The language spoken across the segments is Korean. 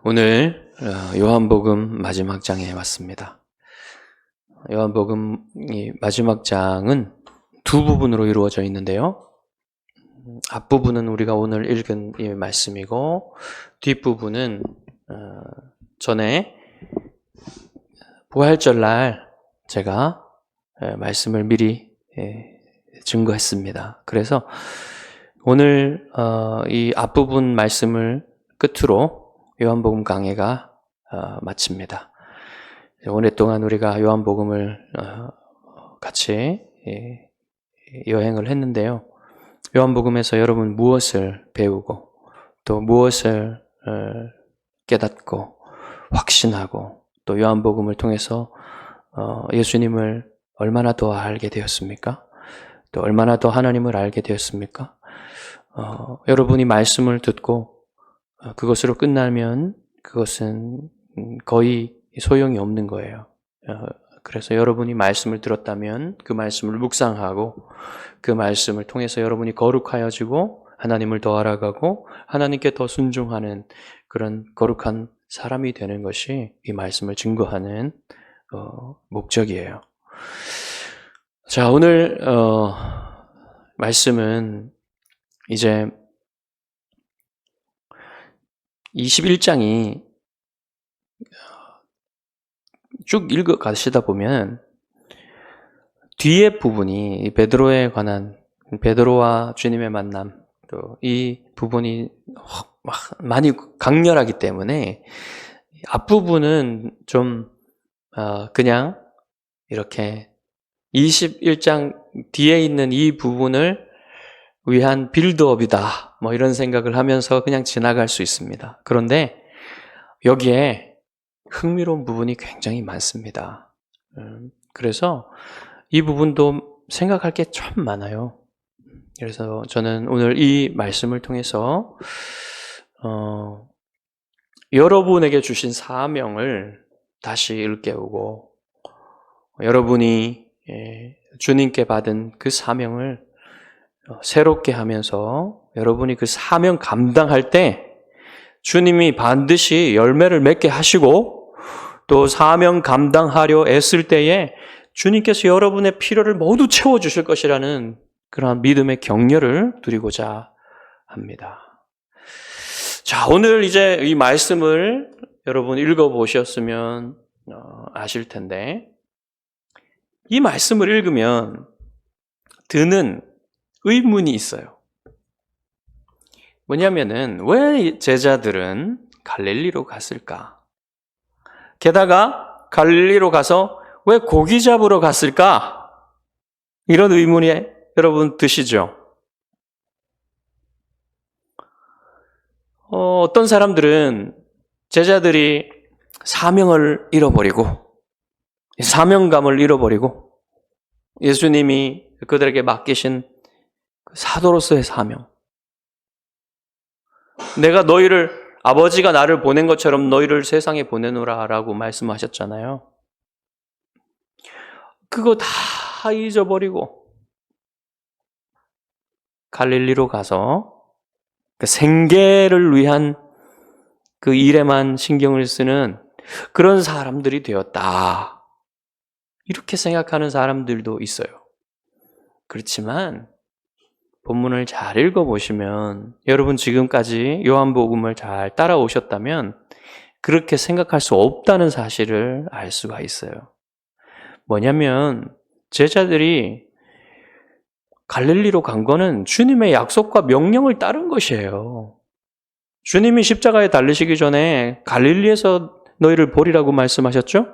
오늘 요한복음 마지막 장에 왔습니다. 요한복음 마지막 장은 두 부분으로 이루어져 있는데요. 앞부분은 우리가 오늘 읽은 이 말씀이고 뒷부분은 전에 부활절날 제가 말씀을 미리 증거했습니다. 그래서 오늘 이 앞부분 말씀을 끝으로 요한복음 강해가 마칩니다. 오랫동안 우리가 요한복음을 같이 여행을 했는데요. 요한복음에서 여러분 무엇을 배우고 또 무엇을 깨닫고 확신하고 또 요한복음을 통해서 예수님을 얼마나 더 알게 되었습니까? 또 얼마나 더 하나님을 알게 되었습니까? 여러분이 말씀을 듣고 그것으로 끝나면 그것은 거의 소용이 없는 거예요. 그래서 여러분이 말씀을 들었다면 그 말씀을 묵상하고 그 말씀을 통해서 여러분이 거룩하여지고 하나님을 더 알아가고 하나님께 더 순종하는 그런 거룩한 사람이 되는 것이 이 말씀을 증거하는 목적이에요. 자, 오늘 말씀은 이제 21장이 쭉 읽어 가시다 보면 뒤에 부분이 베드로에 관한 베드로와 주님의 만남 또 이 부분이 많이 강렬하기 때문에 앞부분은 좀 그냥 이렇게 21장 뒤에 있는 이 부분을 위한 빌드업이다 뭐 이런 생각을 하면서 그냥 지나갈 수 있습니다. 그런데 여기에 흥미로운 부분이 굉장히 많습니다. 그래서 이 부분도 생각할 게 참 많아요. 그래서 저는 오늘 이 말씀을 통해서 여러분에게 주신 사명을 다시 일깨우고 여러분이 주님께 받은 그 사명을 새롭게 하면서 여러분이 그 사명 감당할 때 주님이 반드시 열매를 맺게 하시고 또 사명 감당하려 애쓸 때에 주님께서 여러분의 필요를 모두 채워주실 것이라는 그런 믿음의 격려를 드리고자 합니다. 자, 오늘 이제 이 말씀을 여러분 읽어보셨으면 아실 텐데 이 말씀을 읽으면 드는 의문이 있어요. 뭐냐면은 왜 제자들은 갈릴리로 갔을까? 게다가 갈릴리로 가서 왜 고기 잡으러 갔을까? 이런 의문이 여러분 드시죠? 어떤 사람들은 제자들이 사명을 잃어버리고 사명감을 잃어버리고 예수님이 그들에게 맡기신 사도로서의 사명, 내가 너희를 아버지가 나를 보낸 것처럼 너희를 세상에 보내노라 라고 말씀하셨잖아요. 그거 다 잊어버리고 갈릴리로 가서 그 생계를 위한 그 일에만 신경을 쓰는 그런 사람들이 되었다. 이렇게 생각하는 사람들도 있어요. 그렇지만 본문을 잘 읽어보시면 여러분 지금까지 요한복음을 잘 따라오셨다면 그렇게 생각할 수 없다는 사실을 알 수가 있어요. 뭐냐면 제자들이 갈릴리로 간 거는 주님의 약속과 명령을 따른 것이에요. 주님이 십자가에 달리시기 전에 갈릴리에서 너희를 보리라고 말씀하셨죠?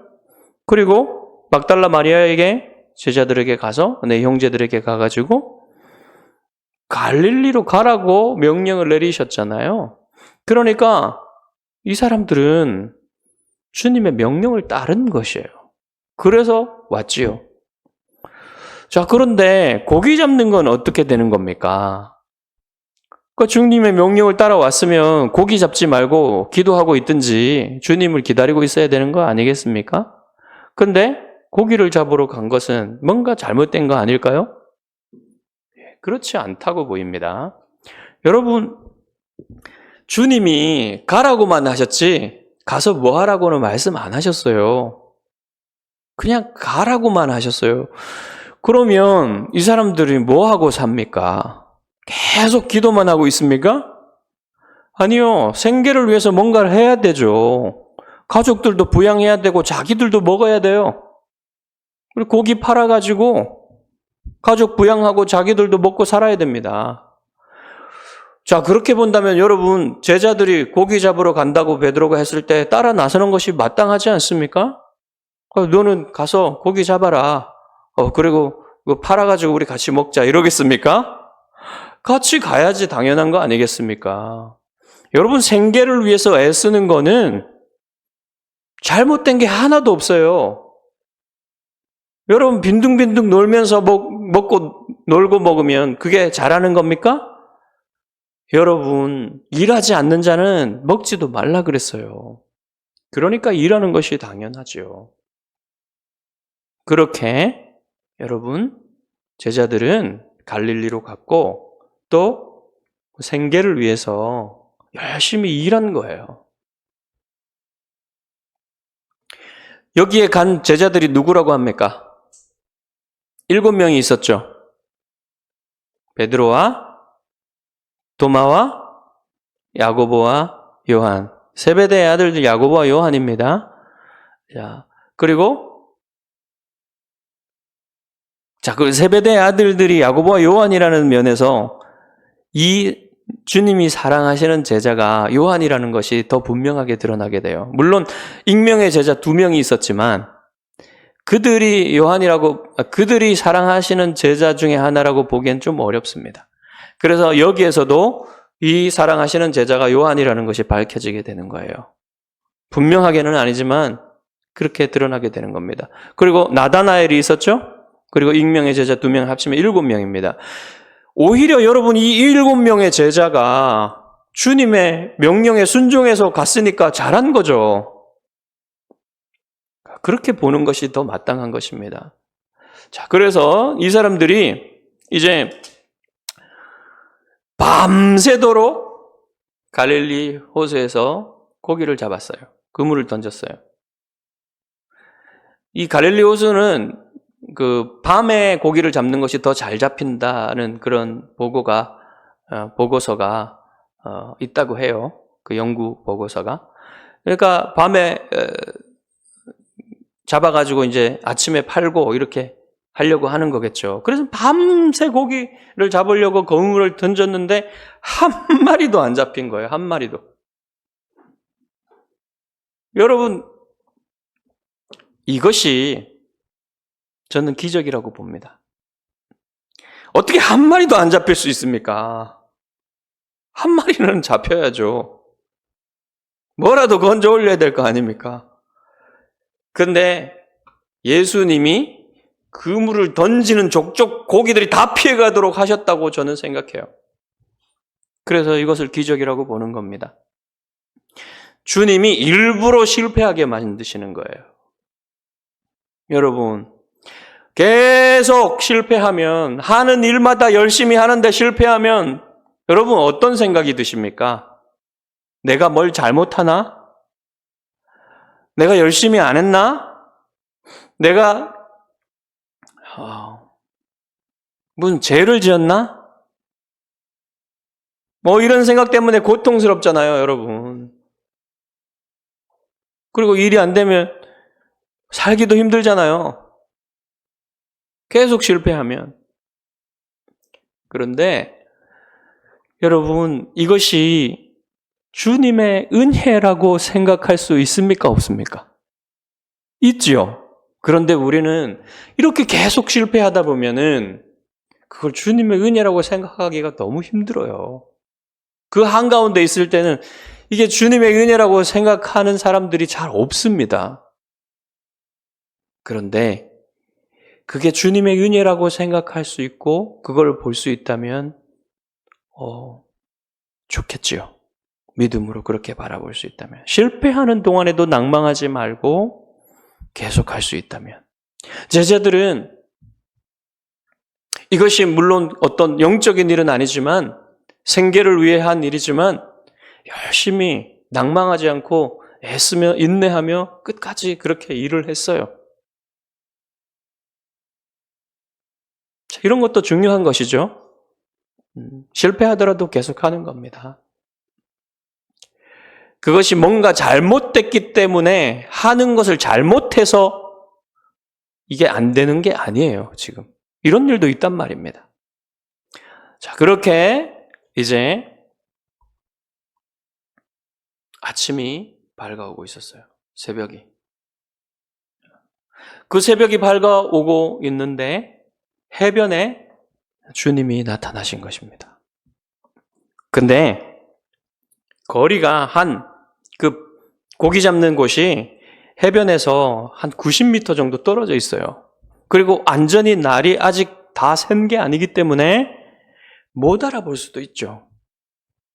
그리고 막달라 마리아에게 제자들에게 가서 내 형제들에게 가가지고 갈릴리로 가라고 명령을 내리셨잖아요. 그러니까 이 사람들은 주님의 명령을 따른 것이에요. 그래서 왔지요. 자, 그런데 고기 잡는 건 어떻게 되는 겁니까? 그러니까 주님의 명령을 따라왔으면 고기 잡지 말고 기도하고 있든지 주님을 기다리고 있어야 되는 거 아니겠습니까? 근데 고기를 잡으러 간 것은 뭔가 잘못된 거 아닐까요? 그렇지 않다고 보입니다. 여러분, 주님이 가라고만 하셨지 가서 뭐 하라고는 말씀 안 하셨어요. 그냥 가라고만 하셨어요. 그러면 이 사람들이 뭐 하고 삽니까? 계속 기도만 하고 있습니까? 아니요. 생계를 위해서 뭔가를 해야 되죠. 가족들도 부양해야 되고 자기들도 먹어야 돼요. 그리고 고기 팔아가지고 가족 부양하고 자기들도 먹고 살아야 됩니다. 자, 그렇게 본다면 여러분, 제자들이 고기 잡으러 간다고 베드로가 했을 때 따라 나서는 것이 마땅하지 않습니까? 너는 가서 고기 잡아라. 그리고 이거 팔아가지고 우리 같이 먹자. 이러겠습니까? 같이 가야지 당연한 거 아니겠습니까? 여러분, 생계를 위해서 애쓰는 거는 잘못된 게 하나도 없어요. 여러분, 빈둥빈둥 놀면서 먹고 놀고 먹으면 그게 잘하는 겁니까? 여러분, 일하지 않는 자는 먹지도 말라 그랬어요. 그러니까 일하는 것이 당연하죠. 그렇게 여러분, 제자들은 갈릴리로 갔고 또 생계를 위해서 열심히 일한 거예요. 여기에 간 제자들이 누구라고 합니까? 7명이 있었죠. 베드로와 도마와 야고보와 요한. 세베대의 아들들 야고보와 요한입니다. 자, 그리고 그 세베대의 아들들이 야고보와 요한이라는 면에서 이 주님이 사랑하시는 제자가 요한이라는 것이 더 분명하게 드러나게 돼요. 물론 익명의 제자 2명이 있었지만 그들이 사랑하시는 제자 중에 하나라고 보기엔 좀 어렵습니다. 그래서 여기에서도 이 사랑하시는 제자가 요한이라는 것이 밝혀지게 되는 거예요. 분명하게는 아니지만 그렇게 드러나게 되는 겁니다. 그리고 나다나엘이 있었죠? 그리고 익명의 제자 2명 합치면 7명입니다. 오히려 여러분 이 7명의 제자가 주님의 명령에 순종해서 갔으니까 잘한 거죠. 그렇게 보는 것이 더 마땅한 것입니다. 자, 그래서 이 사람들이 이제 밤새도록 갈릴리 호수에서 고기를 잡았어요. 그물을 던졌어요. 이 갈릴리 호수는 밤에 고기를 잡는 것이 더 잘 잡힌다는 그런 보고서가 있다고 해요. 그 연구 보고서가. 그러니까 밤에 잡아가지고 이제 아침에 팔고 이렇게 하려고 하는 거겠죠. 그래서 밤새 고기를 잡으려고 그물을 던졌는데 한 마리도 안 잡힌 거예요. 한 마리도. 여러분, 이것이 저는 기적이라고 봅니다. 어떻게 한 마리도 안 잡힐 수 있습니까? 한 마리는 잡혀야죠. 뭐라도 건져 올려야 될 거 아닙니까? 근데 예수님이 그물을 던지는 족족 고기들이 다 피해가도록 하셨다고 저는 생각해요. 그래서 이것을 기적이라고 보는 겁니다. 주님이 일부러 실패하게 만드시는 거예요. 여러분, 계속 실패하면, 하는 일마다 열심히 하는데 실패하면 여러분 어떤 생각이 드십니까? 내가 뭘 잘못하나? 내가 열심히 안 했나? 내가 무슨 죄를 지었나? 이런 생각 때문에 고통스럽잖아요, 여러분. 그리고 일이 안 되면 살기도 힘들잖아요. 계속 실패하면. 그런데 여러분, 이것이 주님의 은혜라고 생각할 수 있습니까? 없습니까? 있지요. 그런데 우리는 이렇게 계속 실패하다 보면은 그걸 주님의 은혜라고 생각하기가 너무 힘들어요. 그 한가운데 있을 때는 이게 주님의 은혜라고 생각하는 사람들이 잘 없습니다. 그런데 그게 주님의 은혜라고 생각할 수 있고 그걸 볼 수 있다면 좋겠지요. 믿음으로 그렇게 바라볼 수 있다면. 실패하는 동안에도 낭망하지 말고 계속 할 수 있다면. 제자들은 이것이 물론 어떤 영적인 일은 아니지만 생계를 위해 한 일이지만 열심히 낭망하지 않고 애쓰며 인내하며 끝까지 그렇게 일을 했어요. 자, 이런 것도 중요한 것이죠. 실패하더라도 계속하는 겁니다. 그것이 뭔가 잘못됐기 때문에 하는 것을 잘못해서 이게 안 되는 게 아니에요, 지금. 이런 일도 있단 말입니다. 자, 그렇게 이제 아침이 밝아오고 있었어요. 새벽이. 그 새벽이 밝아오고 있는데 해변에 주님이 나타나신 것입니다. 근데 거리가 그 고기 잡는 곳이 해변에서 한 90m 정도 떨어져 있어요. 그리고 안전히 날이 아직 다 샌 게 아니기 때문에 못 알아볼 수도 있죠.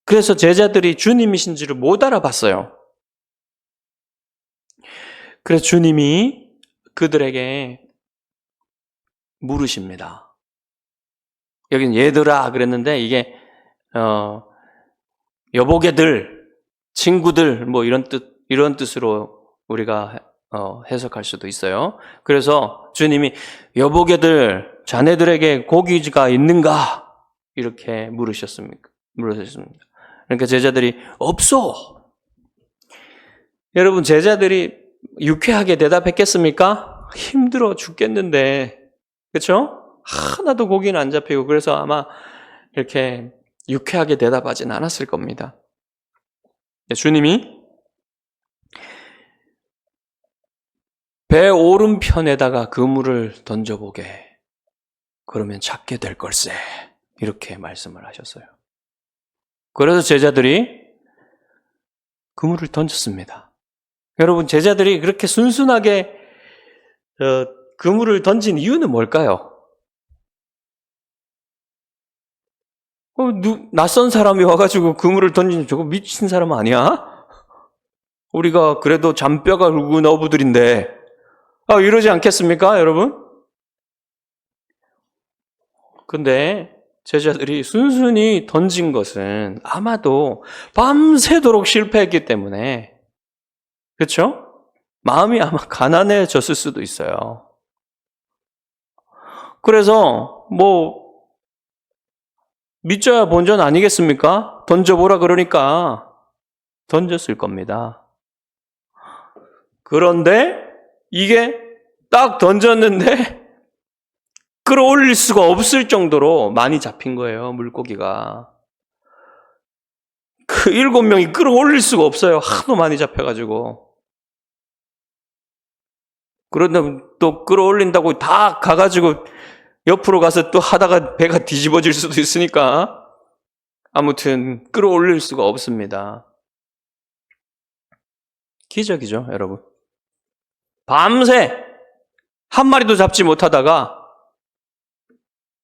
그래서 제자들이 주님이신지를 못 알아봤어요. 그래서 주님이 그들에게 물으십니다. 여긴 얘들아 그랬는데 이게 여보게들, 친구들 뭐 이런 뜻으로 우리가 해석할 수도 있어요. 그래서 주님이 여보게들, 자네들에게 고기가 있는가? 이렇게 물으셨습니다. 그러니까 제자들이 없어. 여러분 제자들이 유쾌하게 대답했겠습니까? 힘들어 죽겠는데, 그렇죠? 하나도 고기는 안 잡히고 그래서 아마 이렇게 유쾌하게 대답하진 않았을 겁니다. 주님이 배 오른편에다가 그물을 던져보게. 그러면 찾게 될 걸세. 이렇게 말씀을 하셨어요. 그래서 제자들이 그물을 던졌습니다. 여러분 제자들이 그렇게 순순하게 그물을 던진 이유는 뭘까요? 낯선 사람이 와가지고 그물을 던진 저거 미친 사람 아니야? 우리가 그래도 잔뼈가 굵은 어부들인데 이러지 않겠습니까, 여러분? 근데 제자들이 순순히 던진 것은 아마도 밤새도록 실패했기 때문에, 그렇죠? 마음이 아마 가난해졌을 수도 있어요. 그래서 믿져야 본전 아니겠습니까? 던져보라 그러니까 던졌을 겁니다. 그런데 이게 딱 던졌는데 끌어올릴 수가 없을 정도로 많이 잡힌 거예요, 물고기가. 그 7명이 끌어올릴 수가 없어요. 하도 많이 잡혀가지고. 그런데 또 끌어올린다고 다 가가지고 옆으로 가서 또 하다가 배가 뒤집어질 수도 있으니까 아무튼 끌어올릴 수가 없습니다. 기적이죠, 여러분. 밤새 한 마리도 잡지 못하다가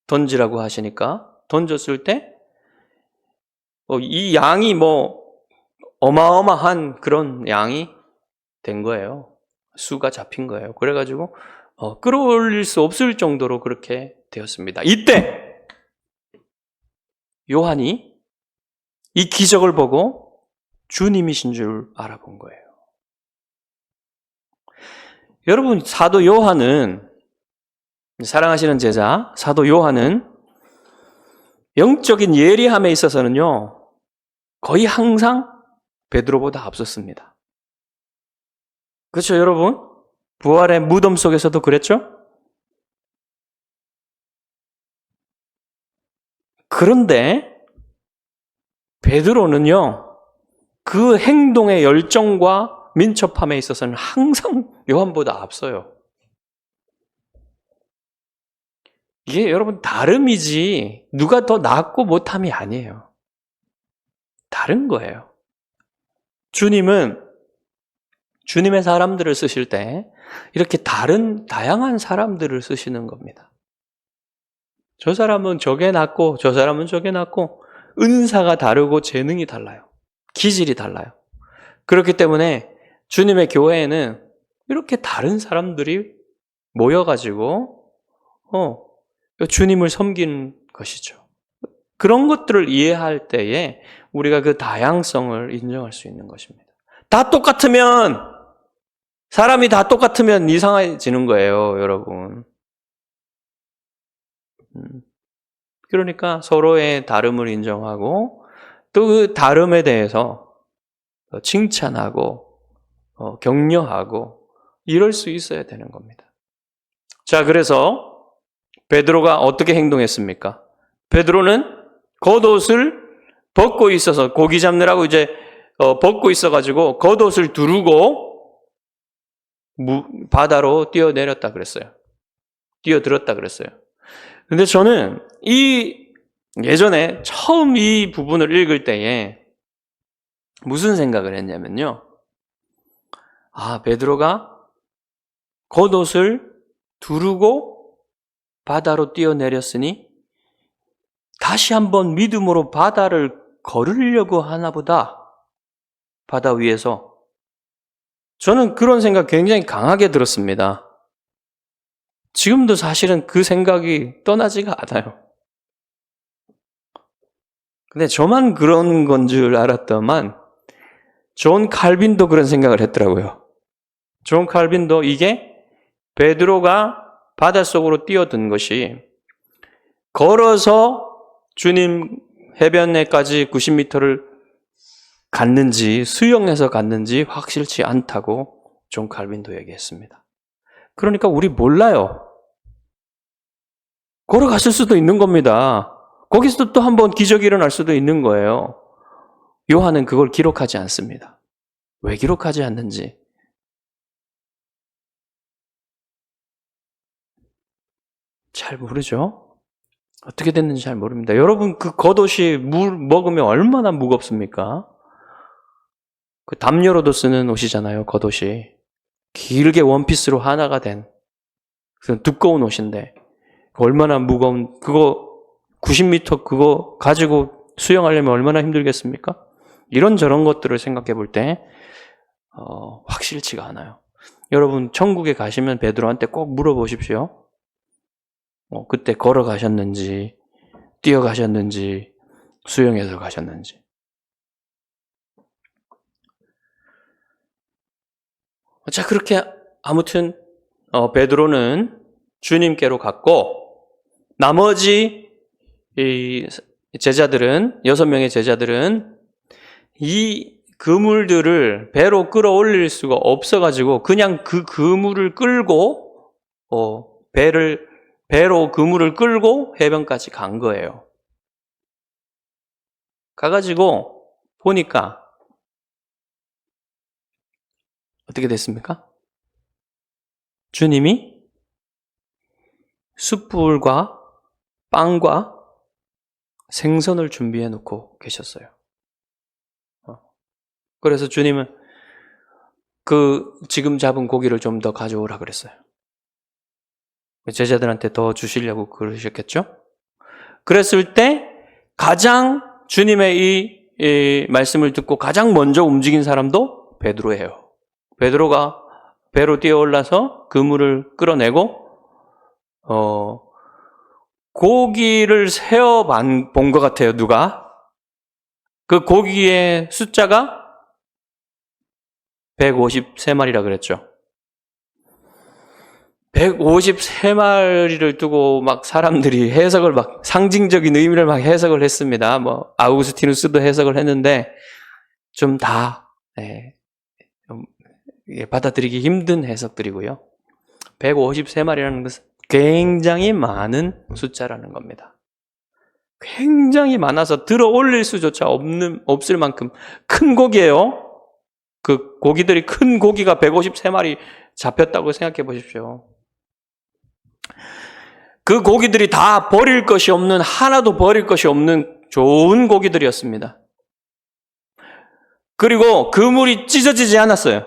던지라고 하시니까 던졌을 때 이 양이 어마어마한 그런 양이 된 거예요. 수가 잡힌 거예요. 그래가지고 끌어올릴 수 없을 정도로 그렇게 되었습니다. 이때 요한이 이 기적을 보고 주님이신 줄 알아본 거예요. 여러분, 사도 요한은, 사랑하시는 제자 사도 요한은 영적인 예리함에 있어서는요 거의 항상 베드로보다 앞섰습니다. 그렇죠, 여러분? 부활의 무덤 속에서도 그랬죠? 그런데 베드로는요 그 행동의 열정과 민첩함에 있어서는 항상 요한보다 앞서요. 이게 여러분 다름이지 누가 더 낫고 못함이 아니에요. 다른 거예요. 주님은 주님의 사람들을 쓰실 때 이렇게 다양한 사람들을 쓰시는 겁니다. 저 사람은 저게 낫고 저 사람은 저게 낫고 은사가 다르고 재능이 달라요. 기질이 달라요. 그렇기 때문에 주님의 교회에는 이렇게 다른 사람들이 모여가지고 주님을 섬기는 것이죠. 그런 것들을 이해할 때에 우리가 그 다양성을 인정할 수 있는 것입니다. 다 똑같으면, 사람이 다 똑같으면 이상해지는 거예요, 여러분. 그러니까 서로의 다름을 인정하고 또 그 다름에 대해서 칭찬하고 격려하고 이럴 수 있어야 되는 겁니다. 자, 그래서 베드로가 어떻게 행동했습니까? 베드로는 겉옷을 벗고 있어서 고기 잡느라고 이제 벗고 있어가지고 겉옷을 두르고 바다로 뛰어내렸다 그랬어요. 뛰어들었다 그랬어요. 근데 저는 예전에 처음 이 부분을 읽을 때에 무슨 생각을 했냐면요. 베드로가 겉옷을 두르고 바다로 뛰어내렸으니 다시 한번 믿음으로 바다를 걸으려고 하나 보다. 바다 위에서. 저는 그런 생각 굉장히 강하게 들었습니다. 지금도 사실은 그 생각이 떠나지가 않아요. 근데 저만 그런 건 줄 알았더만 존 칼빈도 그런 생각을 했더라고요. 존 칼빈도 이게 베드로가 바닷속으로 뛰어든 것이 걸어서 주님 해변에까지 90m를 갔는지 수영해서 갔는지 확실치 않다고 존 칼빈도 얘기했습니다. 그러니까 우리 몰라요. 걸어갔을 수도 있는 겁니다. 거기서 또 한 번 기적이 일어날 수도 있는 거예요. 요한은 그걸 기록하지 않습니다. 왜 기록하지 않는지. 잘 모르죠? 어떻게 됐는지 잘 모릅니다. 여러분, 그 겉옷이 물 먹으면 얼마나 무겁습니까? 그 담요로도 쓰는 옷이잖아요, 겉옷이. 길게 원피스로 하나가 된 두꺼운 옷인데 얼마나 무거운, 그거 90m 그거 가지고 수영하려면 얼마나 힘들겠습니까? 이런저런 것들을 생각해 볼 때 확실치가 않아요. 여러분 천국에 가시면 베드로한테 꼭 물어보십시오. 그때 걸어가셨는지 뛰어가셨는지 수영해서 가셨는지. 자, 그렇게 아무튼 베드로는 주님께로 갔고 나머지 이 제자들은 6명의 제자들은 이 그물들을 배로 끌어올릴 수가 없어가지고 그냥 그 그물을 끌고 배로 그물을 끌고 해변까지 간 거예요. 가가지고 보니까 어떻게 됐습니까? 주님이 숯불과 빵과 생선을 준비해 놓고 계셨어요. 그래서 주님은 그 지금 잡은 고기를 좀 더 가져오라 그랬어요. 제자들한테 더 주시려고 그러셨겠죠? 그랬을 때 가장 주님의 이 말씀을 듣고 가장 먼저 움직인 사람도 베드로예요. 베드로가 배로 뛰어올라서 그물을 끌어내고 고기를 세어 본 것 같아요, 누가. 그 고기의 숫자가 153마리라 그랬죠. 153마리를 두고 막 사람들이 해석을 막 상징적인 의미를 막 해석을 했습니다. 아우구스티누스도 해석을 했는데 좀 다 받아들이기 힘든 해석들이고요. 153마리라는 것은 굉장히 많은 숫자라는 겁니다. 굉장히 많아서 들어 올릴 수조차 없을 만큼 큰 고기예요. 그 고기들이 큰 고기가 153마리 잡혔다고 생각해 보십시오. 그 고기들이 다 버릴 것이 없는, 하나도 버릴 것이 없는 좋은 고기들이었습니다. 그리고 그물이 찢어지지 않았어요.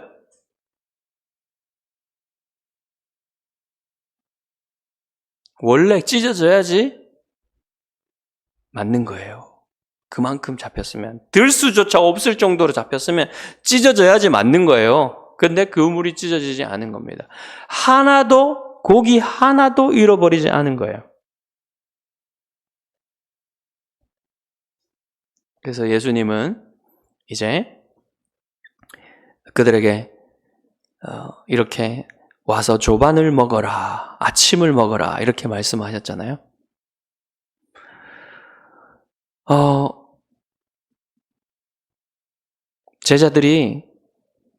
원래 찢어져야지 맞는 거예요. 그만큼 잡혔으면, 들 수조차 없을 정도로 잡혔으면 찢어져야지 맞는 거예요. 근데 그물이 찢어지지 않은 겁니다. 고기 하나도 잃어버리지 않은 거예요. 그래서 예수님은 이제 그들에게 이렇게 와서 조반을 먹어라, 아침을 먹어라 이렇게 말씀하셨잖아요. 제자들이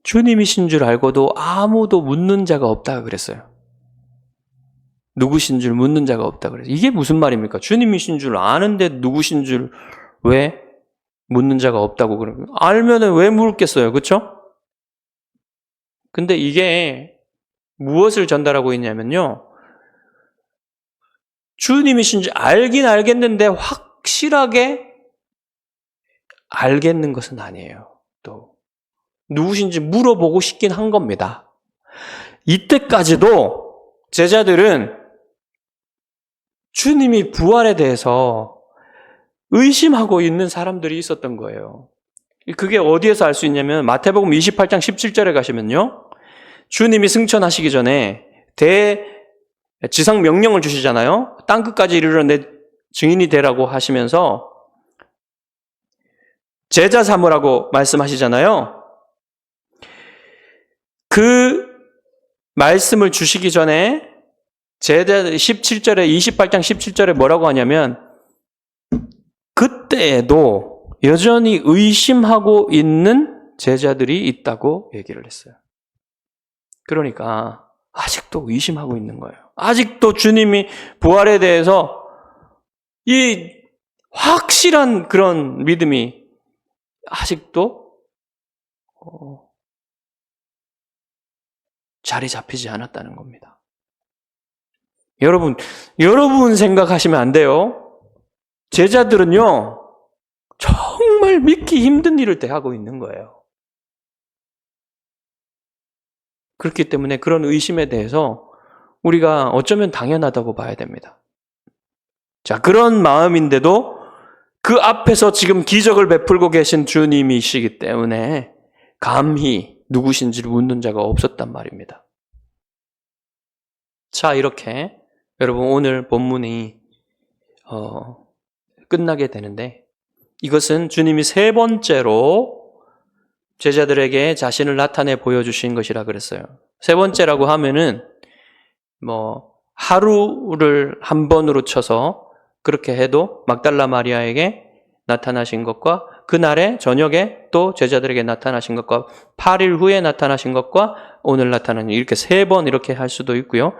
주님이신 줄 알고도 아무도 묻는 자가 없다 그랬어요. 누구신 줄 묻는 자가 없다 그랬어요. 이게 무슨 말입니까? 주님이신 줄 아는데 누구신 줄 왜 묻는 자가 없다고 그러는 거예요? 알면은 왜 물겠어요, 그렇죠? 근데 이게 무엇을 전달하고 있냐면요, 주님이신지 알긴 알겠는데 확실하게 알겠는 것은 아니에요. 또 누구신지 물어보고 싶긴 한 겁니다. 이때까지도 제자들은 주님이 부활에 대해서 의심하고 있는 사람들이 있었던 거예요. 그게 어디에서 알 수 있냐면 마태복음 28장 17절에 가시면요, 주님이 승천하시기 전에 지상 명령을 주시잖아요. 땅끝까지 이르러 내 증인이 되라고 하시면서 제자 삼으라고 말씀하시잖아요. 그 말씀을 주시기 전에 제자들이 28장 17절에 뭐라고 하냐면, 그때에도 여전히 의심하고 있는 제자들이 있다고 얘기를 했어요. 그러니까 아직도 의심하고 있는 거예요. 아직도 주님이 부활에 대해서 이 확실한 그런 믿음이 아직도 자리 잡히지 않았다는 겁니다. 여러분 생각하시면 안 돼요. 제자들은요, 정말 믿기 힘든 일을 대하고 있는 거예요. 그렇기 때문에 그런 의심에 대해서 우리가 어쩌면 당연하다고 봐야 됩니다. 자, 그런 마음인데도 그 앞에서 지금 기적을 베풀고 계신 주님이시기 때문에 감히 누구신지를 묻는 자가 없었단 말입니다. 자, 이렇게 여러분 오늘 본문이 끝나게 되는데, 이것은 주님이 세 번째로 제자들에게 자신을 나타내 보여주신 것이라 그랬어요. 세 번째라고 하면은 하루를 한 번으로 쳐서 그렇게 해도 막달라 마리아에게 나타나신 것과 그날의 저녁에 또 제자들에게 나타나신 것과 8일 후에 나타나신 것과 오늘 나타나는, 이렇게 세 번 이렇게 할 수도 있고요.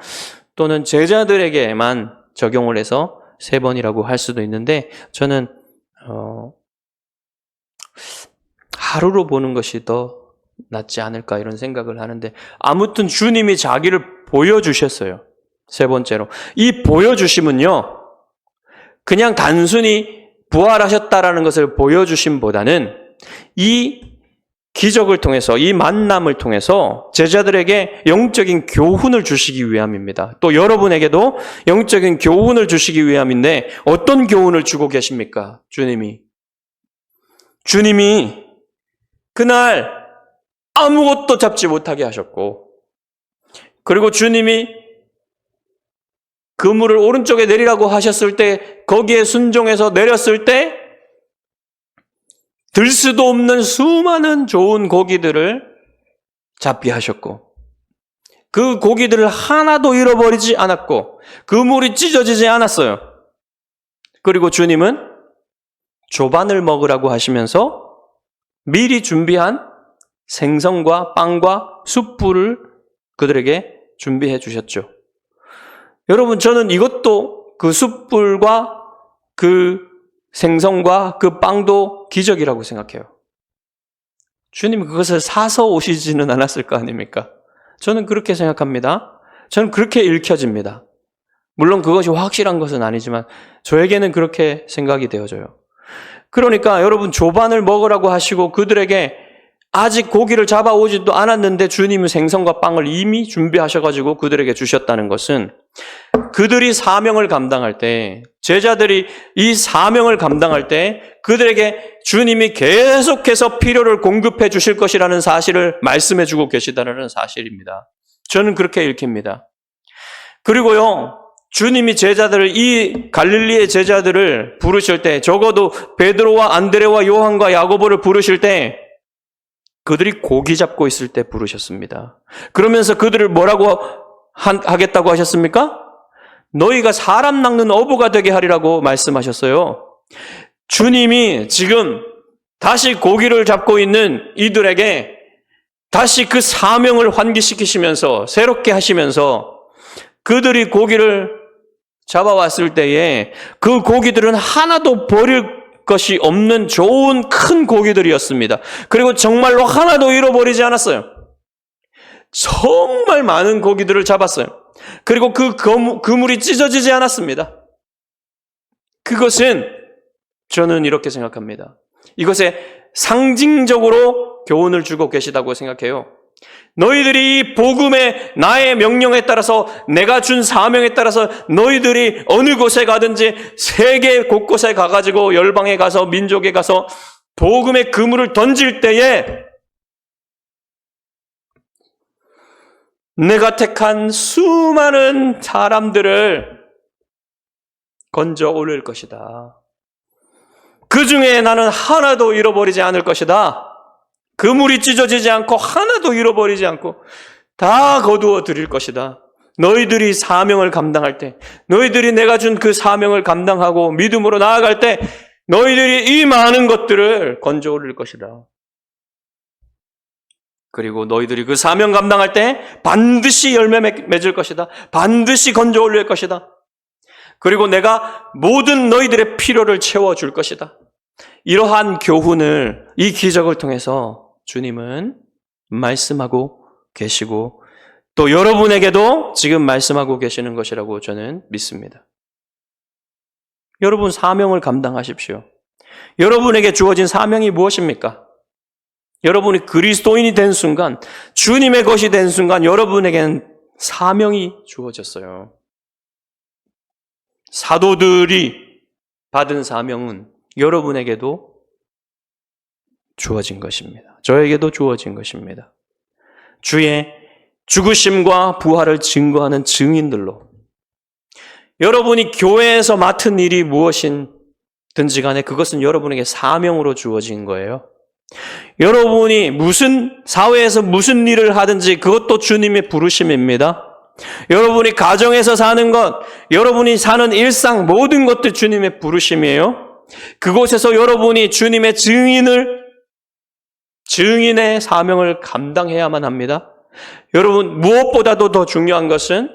또는 제자들에게만 적용을 해서 세 번이라고 할 수도 있는데, 저는 하루로 보는 것이 더 낫지 않을까 이런 생각을 하는데, 아무튼 주님이 자기를 보여주셨어요. 세 번째로. 이 보여주심은요, 그냥 단순히 부활하셨다라는 것을 보여주심보다는 이 기적을 통해서, 이 만남을 통해서 제자들에게 영적인 교훈을 주시기 위함입니다. 또 여러분에게도 영적인 교훈을 주시기 위함인데, 어떤 교훈을 주고 계십니까? 주님이 그날 아무것도 잡지 못하게 하셨고, 그리고 주님이 그물을 오른쪽에 내리라고 하셨을 때 거기에 순종해서 내렸을 때 들 수도 없는 수많은 좋은 고기들을 잡게 하셨고, 그 고기들을 하나도 잃어버리지 않았고 그물이 찢어지지 않았어요. 그리고 주님은 조반을 먹으라고 하시면서 미리 준비한 생선과 빵과 숯불을 그들에게 준비해 주셨죠. 여러분, 저는 이것도, 그 숯불과 그 생선과 그 빵도 기적이라고 생각해요. 주님이 그것을 사서 오시지는 않았을 거 아닙니까? 저는 그렇게 생각합니다. 저는 그렇게 읽혀집니다. 물론 그것이 확실한 것은 아니지만 저에게는 그렇게 생각이 되어져요. 그러니까 여러분, 조반을 먹으라고 하시고 그들에게 아직 고기를 잡아오지도 않았는데 주님이 생선과 빵을 이미 준비하셔가지고 그들에게 주셨다는 것은, 그들이 사명을 감당할 때, 제자들이 이 사명을 감당할 때 그들에게 주님이 계속해서 필요를 공급해 주실 것이라는 사실을 말씀해 주고 계시다는 사실입니다. 저는 그렇게 읽힙니다. 그리고요, 주님이 이 갈릴리의 제자들을 부르실 때, 적어도 베드로와 안드레와 요한과 야고보를 부르실 때 그들이 고기 잡고 있을 때 부르셨습니다. 그러면서 그들을 뭐라고 하겠다고 하셨습니까? 너희가 사람 낚는 어부가 되게 하리라고 말씀하셨어요. 주님이 지금 다시 고기를 잡고 있는 이들에게 다시 그 사명을 환기시키시면서 새롭게 하시면서 그들이 고기를 잡아왔을 때에 그 고기들은 하나도 버릴 것이 없는 좋은 큰 고기들이었습니다. 그리고 정말로 하나도 잃어버리지 않았어요. 정말 많은 고기들을 잡았어요. 그리고 그 그물이 찢어지지 않았습니다. 그것은 저는 이렇게 생각합니다. 이것에 상징적으로 교훈을 주고 계시다고 생각해요. 너희들이 이 복음의 나의 명령에 따라서 내가 준 사명에 따라서 너희들이 어느 곳에 가든지 세계 곳곳에 가가지고 열방에 가서 민족에 가서 복음의 그물을 던질 때에 내가 택한 수많은 사람들을 건져 올릴 것이다. 그 중에 나는 하나도 잃어버리지 않을 것이다. 그물이 찢어지지 않고 하나도 잃어버리지 않고 다 거두어 드릴 것이다. 너희들이 사명을 감당할 때, 너희들이 내가 준 그 사명을 감당하고 믿음으로 나아갈 때 너희들이 이 많은 것들을 건져 올릴 것이다. 그리고 너희들이 그 사명 감당할 때 반드시 열매 맺을 것이다. 반드시 건져 올릴 것이다. 그리고 내가 모든 너희들의 필요를 채워줄 것이다. 이러한 교훈을, 이 기적을 통해서 주님은 말씀하고 계시고 또 여러분에게도 지금 말씀하고 계시는 것이라고 저는 믿습니다. 여러분 사명을 감당하십시오. 여러분에게 주어진 사명이 무엇입니까? 여러분이 그리스도인이 된 순간, 주님의 것이 된 순간 여러분에게는 사명이 주어졌어요. 사도들이 받은 사명은 여러분에게도 주어진 것입니다. 저에게도 주어진 것입니다. 주의 죽으심과 부활을 증거하는 증인들로 여러분이 교회에서 맡은 일이 무엇이든지 간에 그것은 여러분에게 사명으로 주어진 거예요. 여러분이 무슨 사회에서 무슨 일을 하든지 그것도 주님의 부르심입니다. 여러분이 가정에서 사는 것, 여러분이 사는 일상 모든 것도 주님의 부르심이에요. 그곳에서 여러분이 주님의 증인의 사명을 감당해야만 합니다. 여러분 무엇보다도 더 중요한 것은,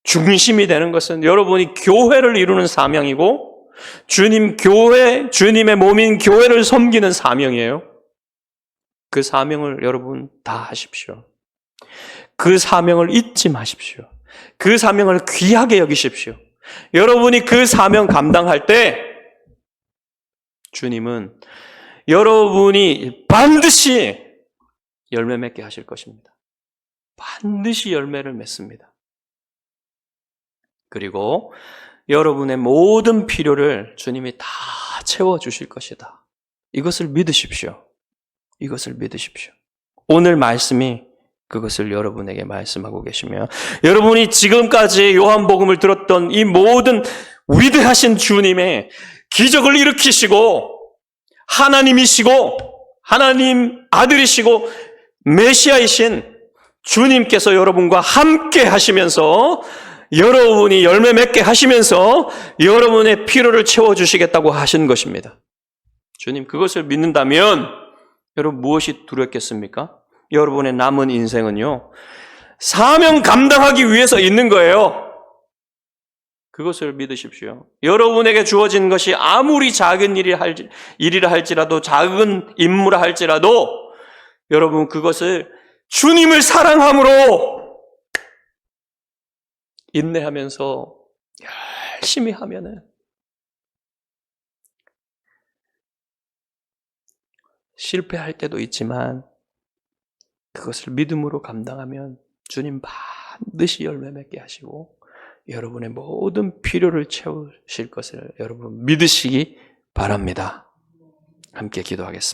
중심이 되는 것은 여러분이 교회를 이루는 사명이고 주님의 몸인 교회를 섬기는 사명이에요. 그 사명을 여러분 다 하십시오. 그 사명을 잊지 마십시오. 그 사명을 귀하게 여기십시오. 여러분이 그 사명 감당할 때 주님은 여러분이 반드시 열매 맺게 하실 것입니다. 반드시 열매를 맺습니다. 그리고 여러분의 모든 필요를 주님이 다 채워주실 것이다. 이것을 믿으십시오. 이것을 믿으십시오. 오늘 말씀이 그것을 여러분에게 말씀하고 계시며, 여러분이 지금까지 요한복음을 들었던 이 모든 위대하신 주님의 기적을 일으키시고 하나님이시고 하나님 아들이시고 메시아이신 주님께서 여러분과 함께 하시면서 여러분이 열매 맺게 하시면서 여러분의 필요를 채워주시겠다고 하신 것입니다. 주님 그것을 믿는다면 여러분 무엇이 두렵겠습니까? 여러분의 남은 인생은요, 사명 감당하기 위해서 있는 거예요. 그것을 믿으십시오. 여러분에게 주어진 것이 아무리 작은 일이라 할지라도, 작은 임무라 할지라도 여러분 그것을 주님을 사랑함으로 인내하면서 열심히 하면은 실패할 때도 있지만 그것을 믿음으로 감당하면 주님 반드시 열매 맺게 하시고 여러분의 모든 필요를 채우실 것을 여러분 믿으시기 바랍니다. 함께 기도하겠습니다.